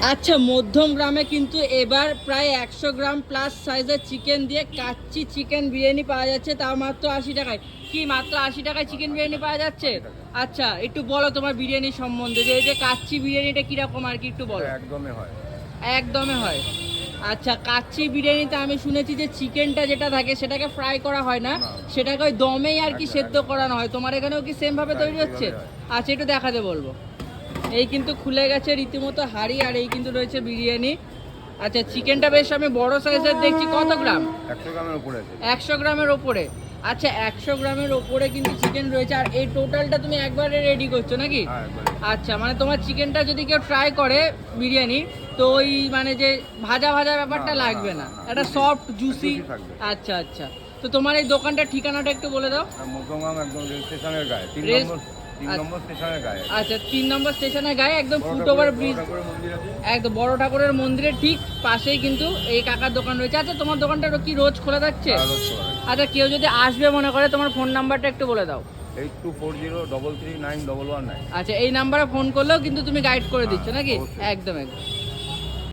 আচ্ছা, মধ্যম গ্রামে কিন্তু এবার প্রায় 100 গ্রাম প্লাস সাইজের চিকেন দিয়ে কাচ্চি চিকেন বিরিয়ানি পাওয়া যাচ্ছে, তাও মাত্র 80 টাকায়। কি মাত্র 80 টাকায় চিকেন বিরিয়ানি পাওয়া যাচ্ছে? আচ্ছা, একটু বলো তোমার বিরিয়ানি সম্বন্ধে, যে এই যে কাচ্চি বিরিয়ানিটা কিরকম আর কি একটু বলো। একদমই হয়, একদমই হয়। আচ্ছা, কাচ্চি বিরিয়ানিতে আমি শুনেছি যে চিকেনটা যেটা থাকে সেটাকে ফ্রাই করা হয় না, সেটাকে ওই দমেই আর কি সেদ্ধ করানো হয়। তোমার এখানেও কি সেম ভাবে তৈরি হচ্ছে? আচ্ছা, একটু দেখাতে বলবো। এই কিন্তু খুলে গেছে রীতিমতো হাঁড়ি, আর এই কিন্তু রয়েছে বিরিয়ানি। আচ্ছা, চিকেনটা বেশ আমি বড় সাইজের দেখছি। কত গ্রাম? 100 গ্রামের উপরে আছে। 100 গ্রামের ওপরে। আচ্ছা, 100 গ্রামের ওপরে কিন্তু চিকেন রয়েছে। আর এই টোটালটা তুমি একবারে রেডি করছো নাকি? হ্যাঁ, একবারে। আচ্ছা, মানে তোমার চিকেনটা যদি কেউ ট্রাই করে বিরিয়ানি, তো ওই মানে যে ভাজা ভাজা ব্যাপারটা লাগবে না, একটা সফট জুসি। আচ্ছা আচ্ছা, তো তোমার এই দোকানটার ঠিকানাটা একটু বলে দাও। মধ্যমগ্রাম একদম রেল স্টেশনের গায়ে, 3 নম্বর স্টেশনের গায়ে। আচ্ছা, 3 নম্বর স্টেশনের গায়ে, একদম ফুটওভার ব্রিজ, একদম বড় ঠাকুরের মন্দিরের ঠিক পাশেই কিন্তু এই কাকার দোকান রয়েছে। আচ্ছা, তোমার দোকানটা কি রোজ খোলা থাকছে? আচ্ছা, কেউ যদি আসবে মনে করে, তোমার ফোন নাম্বারটা একটু বলে দাও। 8240339119। আচ্ছা, এই নাম্বারে ফোন করলেও কিন্তু তুমি গাইড করে দিচ্ছ নাকি? একদম একদম।